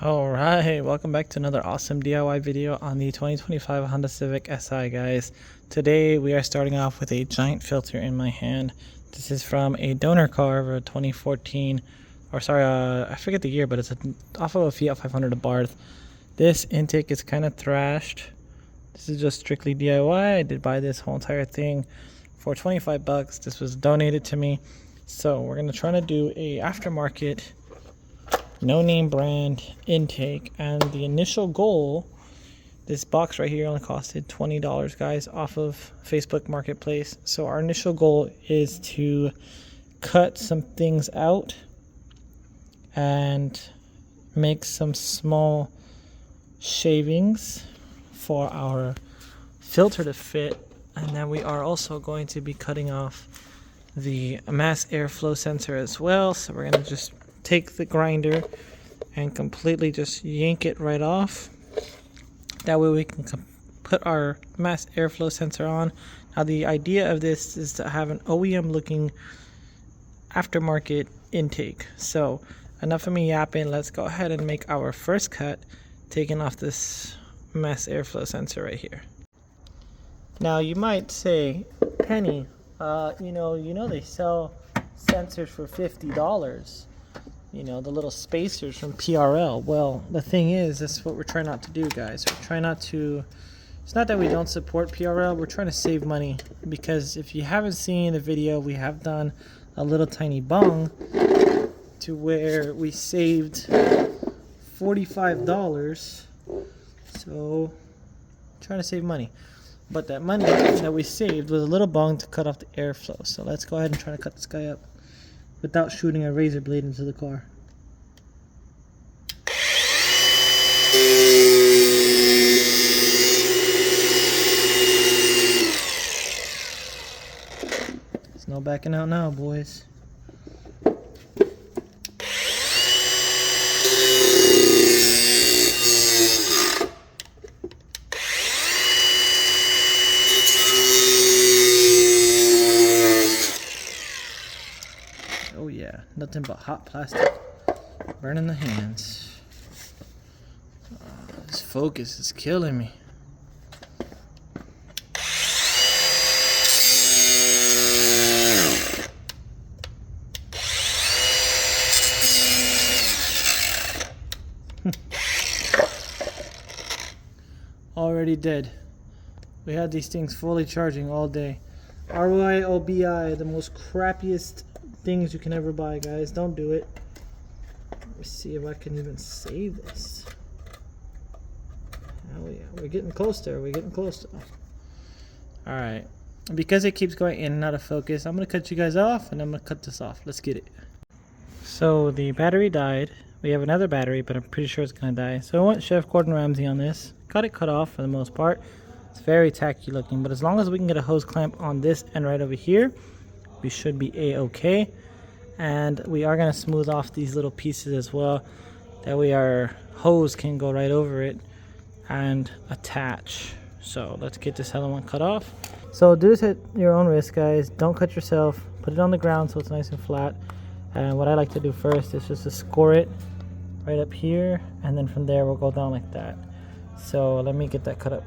Alright, welcome back to another awesome DIY video on the 2025 Honda Civic Si, guys. Today we are starting off with a giant filter in my hand. This is from a donor car of a 2014, or sorry, I forget the year, but it's off of a Fiat 500 Abarth. This intake is kind of thrashed. This is just strictly DIY. I did buy this whole entire thing for 25 bucks. This was donated to me. So we're going to try to do a aftermarket no name brand intake, and the initial goal, this box right here only costed $20, guys, off of Facebook Marketplace. So our initial goal is to cut some things out and make some small shavings for our filter to fit, and then we are also going to be cutting off the mass airflow sensor as well. So we're going to just take the grinder and completely just yank it right off. That way we can put our mass airflow sensor on. Now the idea of this is to have an OEM looking aftermarket intake. So enough of me yapping, let's go ahead and make our first cut, taking off this mass airflow sensor right here. Now you might say, Penny, you know they sell sensors for $50. You know, the little spacers from PRL. Well, the thing is, that's what we're trying not to do, guys. We're trying not to, it's not that we don't support PRL, we're trying to save money. Because if you haven't seen the video, we have done a little tiny bung to where we saved $45. So, trying to save money. But that money that we saved was a little bung to cut off the airflow. So let's go ahead and try to cut this guy up without shooting a razor blade into the car. There's no backing out now, boys. Oh yeah, nothing but hot plastic burning the hands. Oh, this focus is killing me. Already dead. We had these things fully charging all day. RYOBI, the most crappiest things you can ever buy, guys. Don't do it. Let me see if I can even save this. Oh yeah, we're getting close there. We're getting close to. Alright. Because it keeps going in and out of focus, I'm going to cut you guys off, and I'm going to cut this off. Let's get it. So the battery died. We have another battery, but I'm pretty sure it's going to die. So I went Chef Gordon Ramsay on this. Got it cut off for the most part. It's very tacky looking, but as long as we can get a hose clamp on this end right over here, we should be a-okay. And we are going to smooth off these little pieces as well. That way our hose can go right over it and attach. So let's get this other one cut off. So do this at your own risk, guys. Don't cut yourself. Put it on the ground so it's nice and flat. And what I like to do first is just to score it right up here. And then from there we'll go down like that. So let me get that cut up.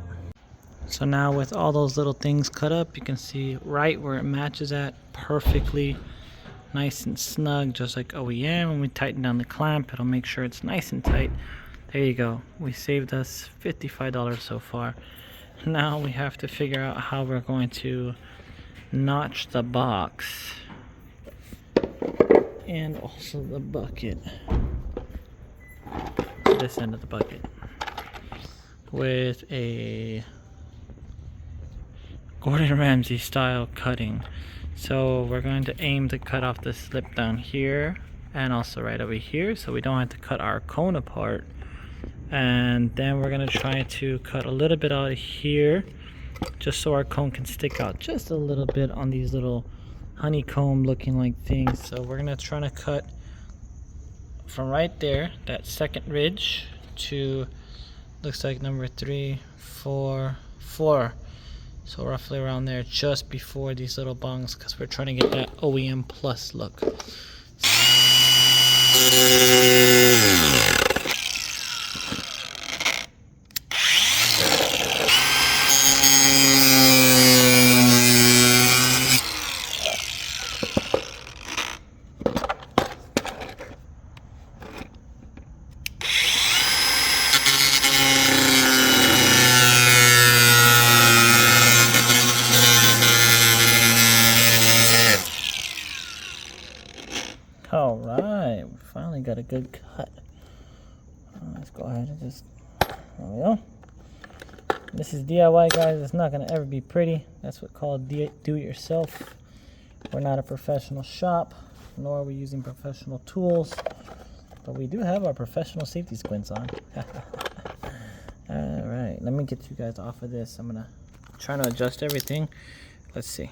So now with all those little things cut up, you can see right where it matches at perfectly. Nice and snug, just like OEM. When we tighten down the clamp, it'll make sure it's nice and tight. There you go. We saved us $55 so far. Now we have to figure out how we're going to notch the box and also the bucket. This end of the bucket with a Gordon Ramsay style cutting. So we're going to aim to cut off the slip down here and also right over here, so we don't have to cut our cone apart. And then we're going to try to cut a little bit out of here, just so our cone can stick out just a little bit on these little honeycomb looking like things. So we're going to try to cut from right there, that second ridge, to looks like number 3, 4, 4. So roughly around there, just before these little bungs, because we're trying to get that OEM Plus look. a good cut. Let's go ahead and just, there we go. This is DIY, guys. It's not going to ever be pretty. That's what called do-it-yourself. We're not a professional shop, nor are we using professional tools, but we do have our professional safety squints on. All right, let me get you guys off of this. I'm going to try to adjust everything. Let's see.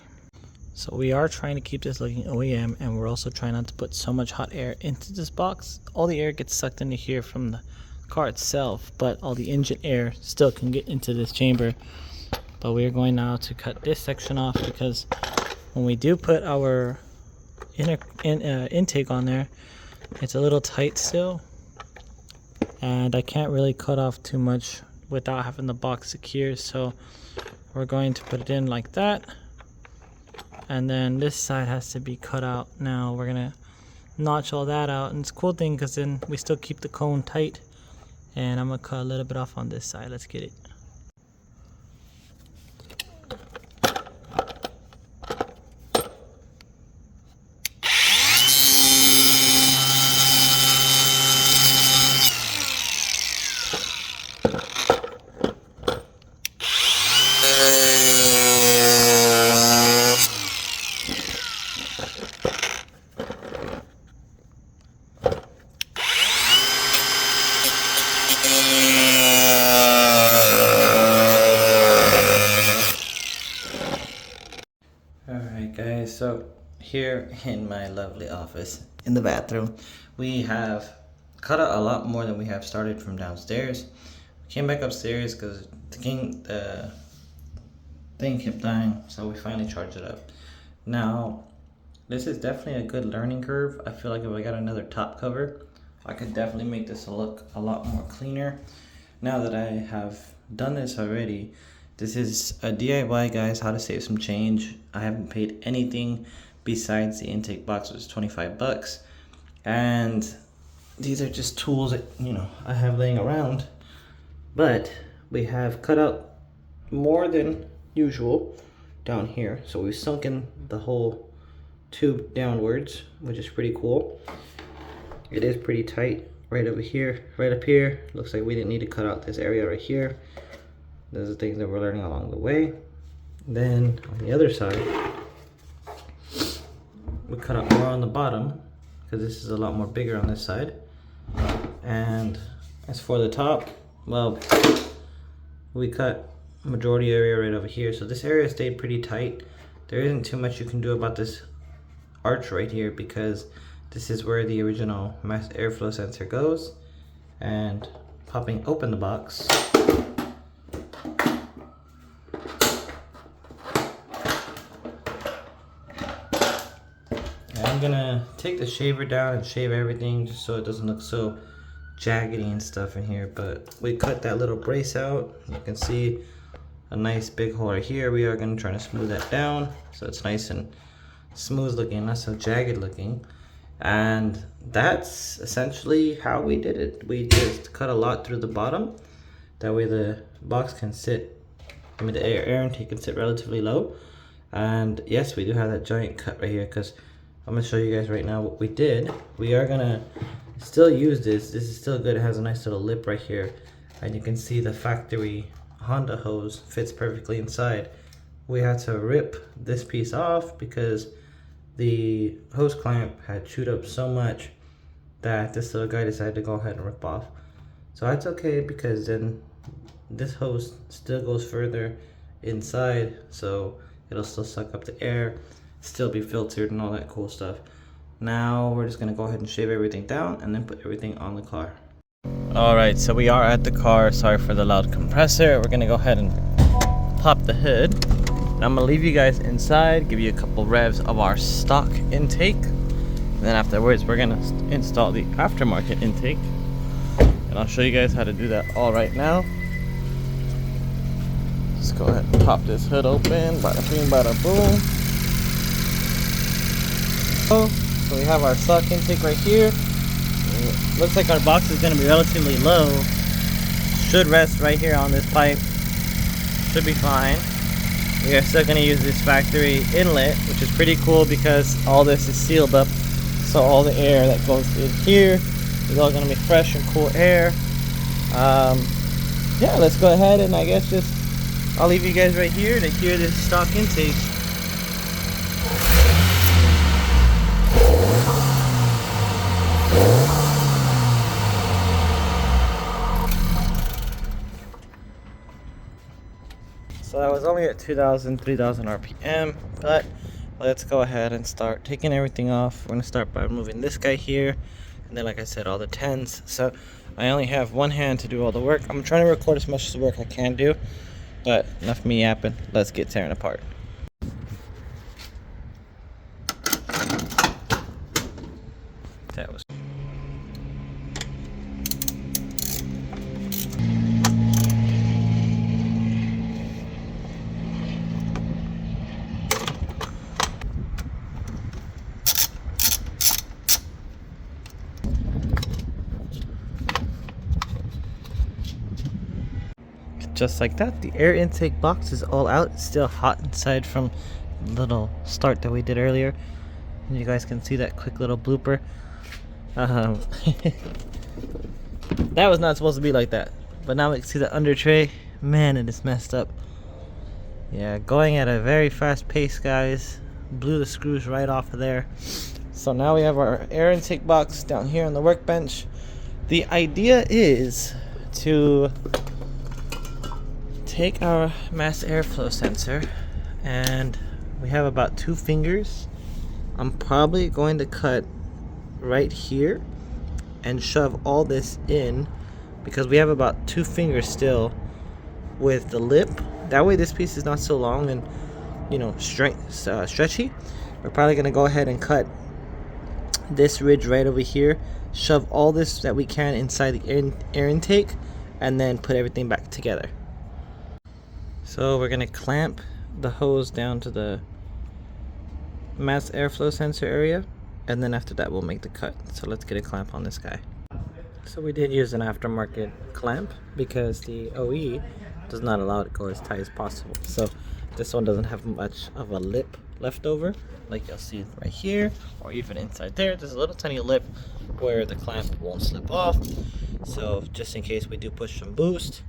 So we are trying to keep this looking OEM, and we're also trying not to put so much hot air into this box. All the air gets sucked into here from the car itself, but all the engine air still can get into this chamber. But we are going now to cut this section off, because when we do put our intake on there, it's a little tight still, and I can't really cut off too much without having the box secure. So we're going to put it in like that, and then this side has to be cut out. Now we're gonna notch all that out, and it's a cool thing because then we still keep the cone tight. And I'm gonna cut a little bit off on this side. Let's get it. Alright guys, so here in my lovely office in the bathroom, we have cut out a lot more than we have started from downstairs. We came back upstairs because the thing kept dying, so we finally charged it up. Now this is definitely a good learning curve. I feel like if I got another top cover, I could definitely make this look a lot more cleaner. Now that I have done this already, this is a DIY, guys, how to save some change. I haven't paid anything besides the intake box, which is 25 bucks. And these are just tools that, you know, I have laying around. But we have cut out more than usual down here. So we've sunken the whole tube downwards, which is pretty cool. It is pretty tight right over here, right up here. Looks like we didn't need to cut out this area right here. Those are things that we're learning along the way. Then on the other side, we cut out more on the bottom because this is a lot more bigger on this side. And as for the top, well, we cut majority area right over here. So this area stayed pretty tight. There isn't too much you can do about this arch right here because this is where the original mass airflow sensor goes. And popping open the box, I'm gonna take the shaver down and shave everything just so it doesn't look so jaggedy and stuff in here. But we cut that little brace out. You can see a nice big hole right here. We are gonna try to smooth that down so it's nice and smooth looking, not so jagged looking. And that's essentially how we did it. We just cut a lot through the bottom. That way the box can sit, the air intake can sit relatively low. And yes, we do have that giant cut right here because I'm gonna show you guys right now what we did. We are gonna still use this. This is still good. It has a nice little lip right here. And you can see the factory Honda hose fits perfectly inside. We had to rip this piece off because the hose clamp had chewed up so much that this little guy decided to go ahead and rip off. So that's okay because then this hose still goes further inside, so it'll still suck up the air, still be filtered and all that cool stuff. Now we're just gonna go ahead and shave everything down and then put everything on the car. Alright, so we are at the car. Sorry for the loud compressor. We're gonna go ahead and pop the hood. And I'm gonna leave you guys inside, give you a couple revs of our stock intake. And then afterwards we're gonna install the aftermarket intake. And I'll show you guys how to do that all right now. Just go ahead and pop this hood open. Bada bing, bada boom. So we have our stock intake right here. Looks like our box is going to be relatively low. Should rest right here on this pipe. Should be fine. We are still going to use this factory inlet, which is pretty cool because all this is sealed up. So all the air that goes in here It's all gonna be fresh and cool air. Yeah, let's go ahead and I guess just I'll leave you guys right here to hear this stock intake. So that was only at 2,000, 3,000 RPM, but let's go ahead and start taking everything off. We're gonna start by removing this guy here, and then like I said, all the 10s. So I only have one hand to do all the work. I'm trying to record as much as work I can do, but enough of me yapping. Let's get tearing apart. That was just like that. The air intake box is all out. It's still hot inside from the little start that we did earlier, and you guys can see that quick little blooper. That was not supposed to be like that, but now we can see the under tray. Man, it is messed up. Yeah, going at a very fast pace, guys. Blew the screws right off of there. So now we have our air intake box down here on the workbench. The idea is to take our mass airflow sensor, and we have about 2 fingers. I'm probably going to cut right here and shove all this in, because we have about 2 fingers still with the lip. That way this piece is not so long and, you know, stretchy. We're probably going to go ahead and cut this ridge right over here, shove all this that we can inside the air intake, and then put everything back together. So we're going to clamp the hose down to the mass airflow sensor area, and then after that we'll make the cut. So let's get a clamp on this guy. So we did use an aftermarket clamp because the OE does not allow it to go as tight as possible. So this one doesn't have much of a lip left over, like you'll see right here, or even inside there. There's a little tiny lip where the clamp won't slip off. So just in case we do push some boost,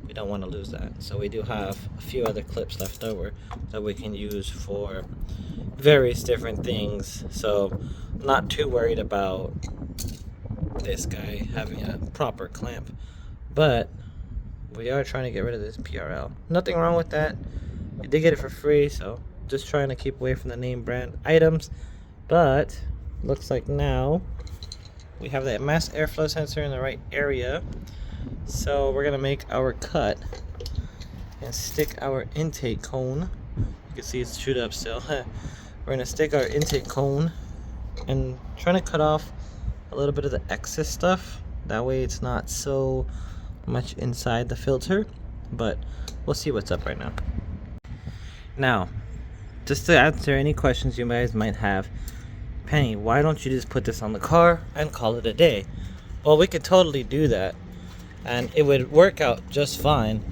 we don't want to lose that. So we do have a few other clips left over that we can use for various different things. So I'm not too worried about this guy having a proper clamp, but we are trying to get rid of this PRL. Nothing wrong with that. We did get it for free, so just trying to keep away from the name brand items. But looks like now we have that mass airflow sensor in the right area. So we're gonna make our cut and stick our intake cone. You can see it's chewed up still. We're gonna stick our intake cone and trying to cut off a little bit of the excess stuff. That way it's not so much inside the filter, but we'll see what's up right now. Now, just to answer any questions you guys might have, Penny, why don't you just put this on the car and call it a day? Well, we could totally do that, and it would work out just fine.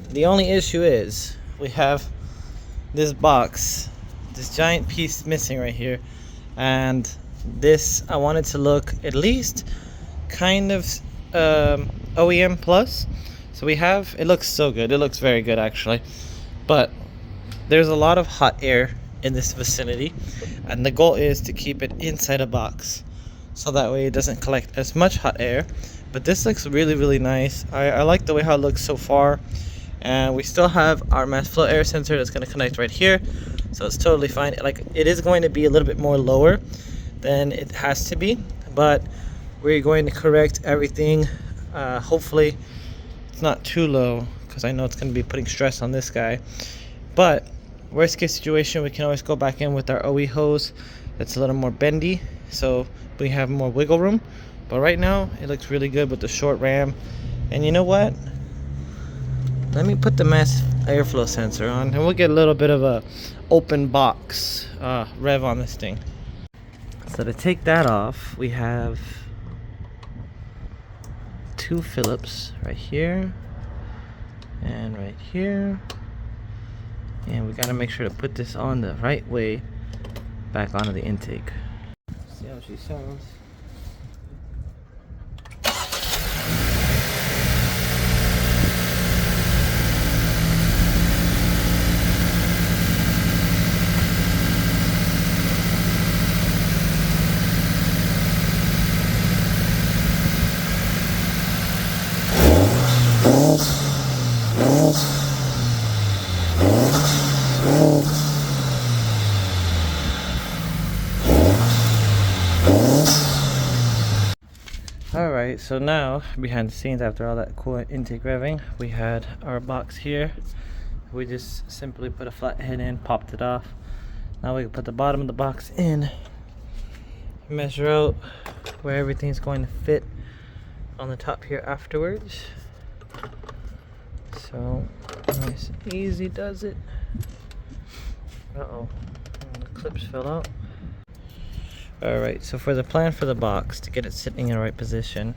The only issue is we have this box, this giant piece missing right here, and this I wanted to look at least kind of OEM plus. So we have, it looks so good, it looks very good actually, but there's a lot of hot air in this vicinity, and the goal is to keep it inside a box so that way it doesn't collect as much hot air. But this looks really nice. I like the way how it looks so far, and we still have our mass flow air sensor that's going to connect right here, so it's totally fine. Like, it is going to be a little bit more lower than it has to be, but we're going to correct everything. Hopefully it's not too low, because I know it's going to be putting stress on this guy. But worst case situation, we can always go back in with our OE hose that's a little more bendy, so we have more wiggle room. But right now it looks really good with the short ram. And you know what, let me put the mass airflow sensor on, and we'll get a little bit of a open box rev on this thing. So to take that off, we have 2 Phillips right here and right here, and we got to make sure to put this on the right way back onto the intake. See how she sounds. so now behind the scenes, after all that cool intake revving, we had our box here. We just simply put a flat head in, popped it off. Now we can put the bottom of the box in, measure out where everything's going to fit on the top here afterwards. So nice and easy does it. Uh-oh, the clips fell out. Alright, so for the plan for the box, to get it sitting in the right position,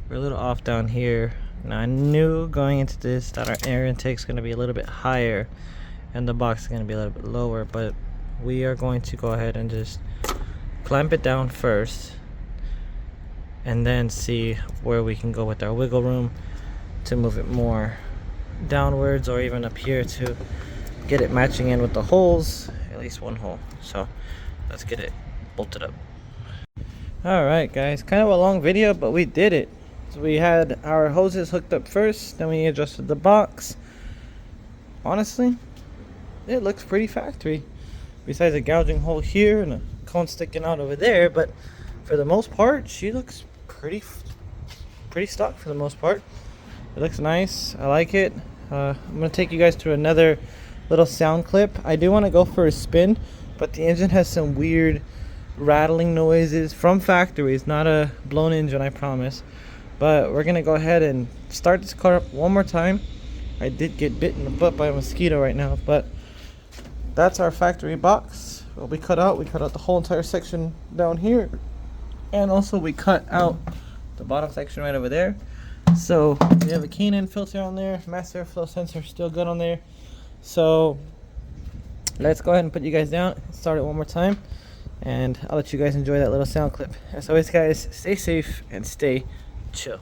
we're a little off down here. Now I knew going into this that our air intake is going to be a little bit higher and the box is going to be a little bit lower, but we are going to go ahead and just clamp it down first and then see where we can go with our wiggle room to move it more downwards or even up here to get it matching in with the holes, at least one hole. So let's get it bolted up. Alright guys, kind of a long video, but we did it. So we had our hoses hooked up first, then we adjusted the box. Honestly, it looks pretty factory, besides a gouging hole here and a cone sticking out over there, but for the most part she looks pretty stock for the most part. It looks nice. I like it. I'm gonna take you guys to another little sound clip. I do want to go for a spin, but the engine has some weird rattling noises from factory. It's not a blown engine, I promise. But we're gonna go ahead and start this car up one more time. I did get bit in the butt by a mosquito right now, but that's our factory box. What we cut out the whole entire section down here, and also we cut out the bottom section right over there. So we have a K&N filter on there, mass airflow sensor still good on there. So let's go ahead and put you guys down, start it one more time, and I'll let you guys enjoy that little sound clip. As always guys, stay safe and stay chill.